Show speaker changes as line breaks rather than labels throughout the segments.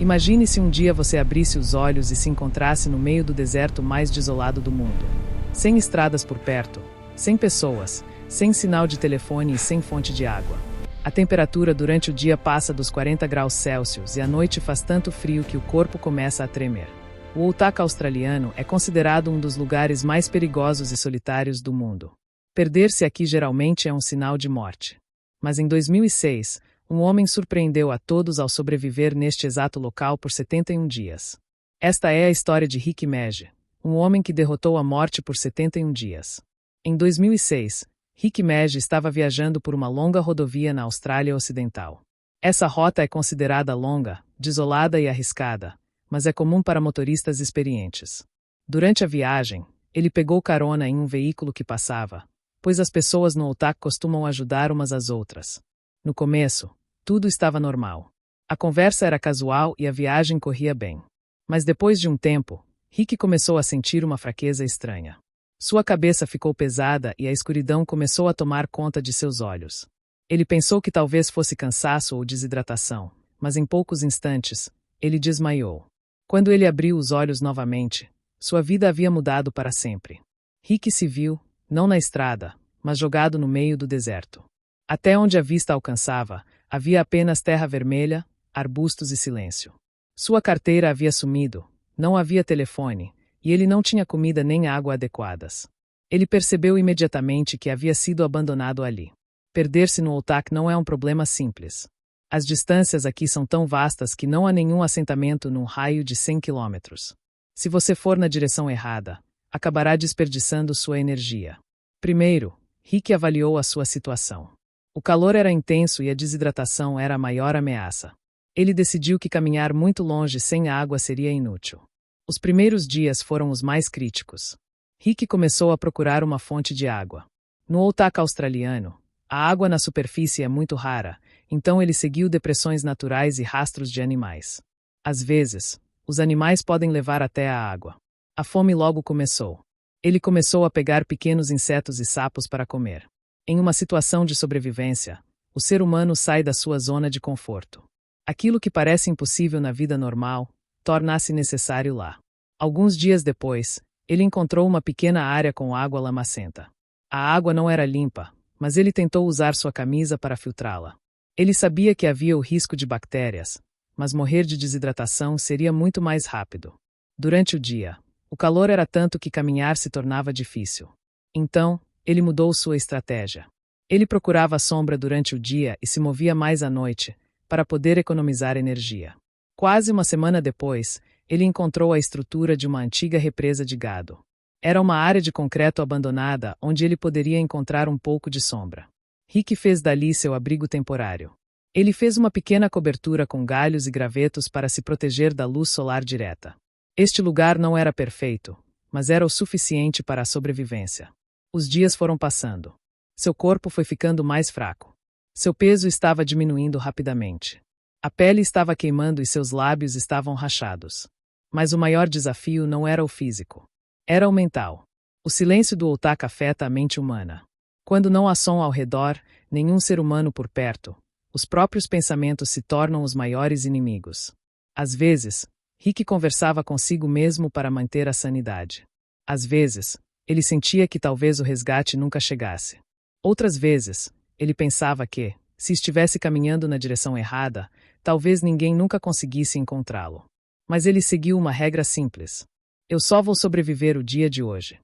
Imagine se um dia você abrisse os olhos e se encontrasse no meio do deserto mais desolado do mundo. Sem estradas por perto, sem pessoas, sem sinal de telefone e sem fonte de água. A temperatura durante o dia passa dos 40 graus Celsius e à noite faz tanto frio que o corpo começa a tremer. O Oaxaca australiano é considerado um dos lugares mais perigosos e solitários do mundo. Perder-se aqui geralmente é um sinal de morte. Mas em 2006, um homem surpreendeu a todos ao sobreviver neste exato local por 71 dias. Esta é a história de Rick Maggi, um homem que derrotou a morte por 71 dias. Em 2006, Rick Maggi estava viajando por uma longa rodovia na Austrália Ocidental. Essa rota é considerada longa, desolada e arriscada, mas é comum para motoristas experientes. Durante a viagem, ele pegou carona em um veículo que passava, pois as pessoas no Oaxaca costumam ajudar umas às outras. No começo, tudo estava normal. A conversa era casual e a viagem corria bem. Mas depois de um tempo, Rick começou a sentir uma fraqueza estranha. Sua cabeça ficou pesada e a escuridão começou a tomar conta de seus olhos. Ele pensou que talvez fosse cansaço ou desidratação, mas em poucos instantes, ele desmaiou. Quando ele abriu os olhos novamente, sua vida havia mudado para sempre. Rick se viu, não na estrada, mas jogado no meio do deserto. Até onde a vista alcançava, havia apenas terra vermelha, arbustos e silêncio. Sua carteira havia sumido, não havia telefone, e ele não tinha comida nem água adequadas. Ele percebeu imediatamente que havia sido abandonado ali. Perder-se no Oaxaca não é um problema simples. As distâncias aqui são tão vastas que não há nenhum assentamento num raio de 100 quilômetros. Se você for na direção errada, acabará desperdiçando sua energia. Primeiro, Rick avaliou a sua situação. O calor era intenso e a desidratação era a maior ameaça. Ele decidiu que caminhar muito longe sem água seria inútil. Os primeiros dias foram os mais críticos. Rick começou a procurar uma fonte de água. No Oaxaca australiano, a água na superfície é muito rara, então ele seguiu depressões naturais e rastros de animais. Às vezes, os animais podem levar até a água. A fome logo começou. Ele começou a pegar pequenos insetos e sapos para comer. Em uma situação de sobrevivência, o ser humano sai da sua zona de conforto. Aquilo que parece impossível na vida normal, torna-se necessário lá. Alguns dias depois, ele encontrou uma pequena área com água lamacenta. A água não era limpa, mas ele tentou usar sua camisa para filtrá-la. Ele sabia que havia o risco de bactérias, mas morrer de desidratação seria muito mais rápido. Durante o dia, o calor era tanto que caminhar se tornava difícil. Então, ele mudou sua estratégia. Ele procurava a sombra durante o dia e se movia mais à noite, para poder economizar energia. Quase uma semana depois, ele encontrou a estrutura de uma antiga represa de gado. Era uma área de concreto abandonada onde ele poderia encontrar um pouco de sombra. Rick fez dali seu abrigo temporário. Ele fez uma pequena cobertura com galhos e gravetos para se proteger da luz solar direta. Este lugar não era perfeito, mas era o suficiente para a sobrevivência. Os dias foram passando. Seu corpo foi ficando mais fraco. Seu peso estava diminuindo rapidamente. A pele estava queimando e seus lábios estavam rachados. Mas o maior desafio não era o físico. Era o mental. O silêncio do Oaxaca afeta a mente humana. Quando não há som ao redor, nenhum ser humano por perto, os próprios pensamentos se tornam os maiores inimigos. Às vezes, Rick conversava consigo mesmo para manter a sanidade. Às vezes, ele sentia que talvez o resgate nunca chegasse. Outras vezes, ele pensava que, se estivesse caminhando na direção errada, talvez ninguém nunca conseguisse encontrá-lo. Mas ele seguiu uma regra simples. Eu só vou sobreviver o dia de hoje.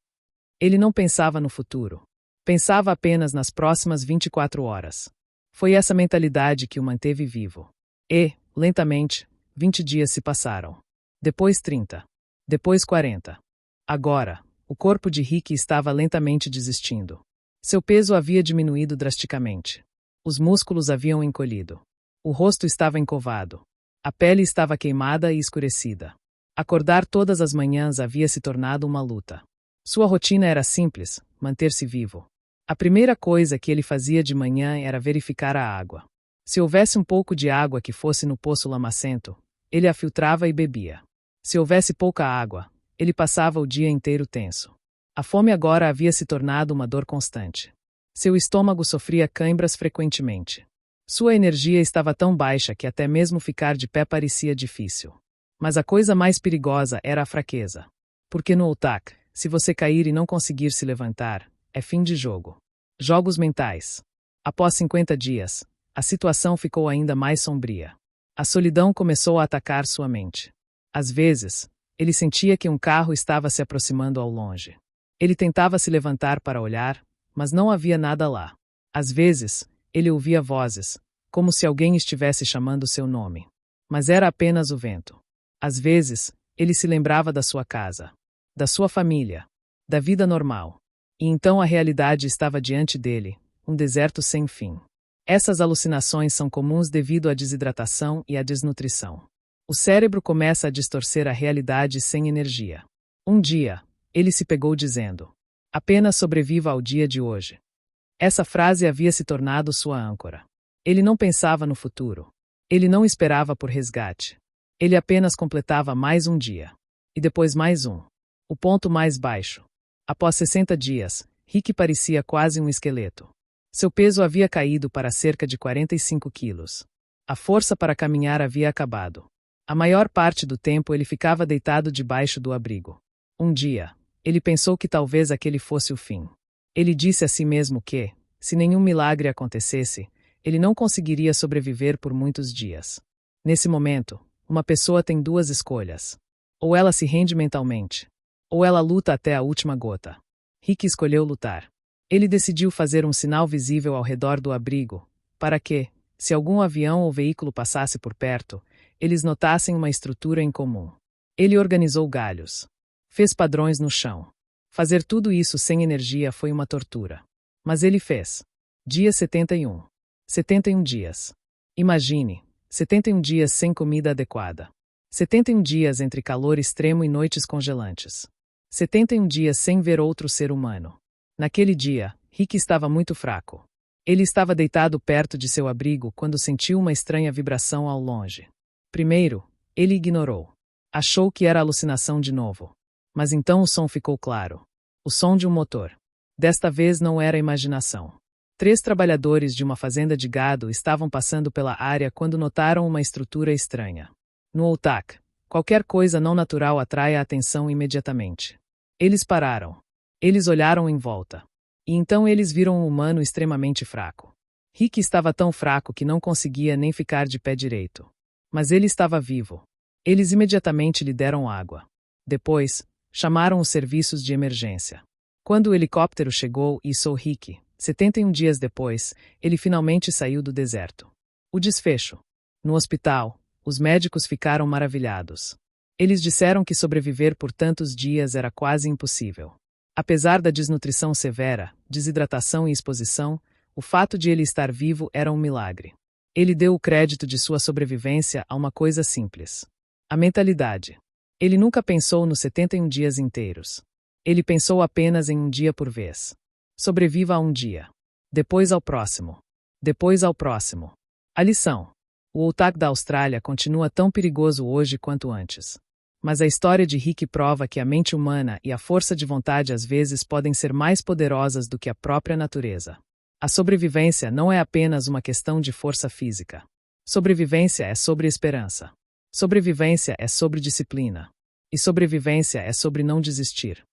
Ele não pensava no futuro. Pensava apenas nas próximas 24 horas. Foi essa mentalidade que o manteve vivo. E, lentamente, 20 dias se passaram. Depois 30. Depois 40. Agora, o corpo de Rick estava lentamente desistindo. Seu peso havia diminuído drasticamente. Os músculos haviam encolhido. O rosto estava encovado. A pele estava queimada e escurecida. Acordar todas as manhãs havia se tornado uma luta. Sua rotina era simples, manter-se vivo. A primeira coisa que ele fazia de manhã era verificar a água. Se houvesse um pouco de água que fosse no poço lamacento, ele a filtrava e bebia. Se houvesse pouca água, ele passava o dia inteiro tenso. A fome agora havia se tornado uma dor constante. Seu estômago sofria cãibras frequentemente. Sua energia estava tão baixa que até mesmo ficar de pé parecia difícil. Mas a coisa mais perigosa era a fraqueza. Porque no Oltak, se você cair e não conseguir se levantar, é fim de jogo. Jogos mentais. Após 50 dias, a situação ficou ainda mais sombria. A solidão começou a atacar sua mente. Às vezes, ele sentia que um carro estava se aproximando ao longe. Ele tentava se levantar para olhar, mas não havia nada lá. Às vezes, ele ouvia vozes, como se alguém estivesse chamando seu nome. Mas era apenas o vento. Às vezes, ele se lembrava da sua casa, da sua família, da vida normal. E então a realidade estava diante dele, um deserto sem fim. Essas alucinações são comuns devido à desidratação e à desnutrição. O cérebro começa a distorcer a realidade sem energia. Um dia, ele se pegou dizendo: apenas sobreviva ao dia de hoje. Essa frase havia se tornado sua âncora. Ele não pensava no futuro. Ele não esperava por resgate. Ele apenas completava mais um dia. E depois mais um. O ponto mais baixo. Após 60 dias, Rick parecia quase um esqueleto. Seu peso havia caído para cerca de 45 quilos. A força para caminhar havia acabado. A maior parte do tempo ele ficava deitado debaixo do abrigo. Um dia, ele pensou que talvez aquele fosse o fim. Ele disse a si mesmo que, se nenhum milagre acontecesse, ele não conseguiria sobreviver por muitos dias. Nesse momento, uma pessoa tem duas escolhas. Ou ela se rende mentalmente, ou ela luta até a última gota. Rick escolheu lutar. Ele decidiu fazer um sinal visível ao redor do abrigo, para que, se algum avião ou veículo passasse por perto, eles notassem uma estrutura em comum. Ele organizou galhos. Fez padrões no chão. Fazer tudo isso sem energia foi uma tortura. Mas ele fez. Dia 71. 71 dias. Imagine, 71 dias sem comida adequada. 71 dias entre calor extremo e noites congelantes. 71 dias sem ver outro ser humano. Naquele dia, Rick estava muito fraco. Ele estava deitado perto de seu abrigo quando sentiu uma estranha vibração ao longe. Primeiro, ele ignorou. Achou que era alucinação de novo. Mas então o som ficou claro. O som de um motor. Desta vez não era imaginação. 3 trabalhadores de uma fazenda de gado estavam passando pela área quando notaram uma estrutura estranha. No Oltak, qualquer coisa não natural atrai a atenção imediatamente. Eles pararam. Eles olharam em volta. E então eles viram um humano extremamente fraco. Rick estava tão fraco que não conseguia nem ficar de pé direito. Mas ele estava vivo. Eles imediatamente lhe deram água. Depois, chamaram os serviços de emergência. Quando o helicóptero chegou e içou Rick, 71 dias depois, ele finalmente saiu do deserto. O desfecho. No hospital, os médicos ficaram maravilhados. Eles disseram que sobreviver por tantos dias era quase impossível. Apesar da desnutrição severa, desidratação e exposição, o fato de ele estar vivo era um milagre. Ele deu o crédito de sua sobrevivência a uma coisa simples: a mentalidade. Ele nunca pensou nos 71 dias inteiros. Ele pensou apenas em um dia por vez. Sobreviva a um dia. Depois ao próximo. Depois ao próximo. A lição. O Oltak da Austrália continua tão perigoso hoje quanto antes. Mas a história de Rick prova que a mente humana e a força de vontade às vezes podem ser mais poderosas do que a própria natureza. A sobrevivência não é apenas uma questão de força física. Sobrevivência é sobre esperança. Sobrevivência é sobre disciplina. E sobrevivência é sobre não desistir.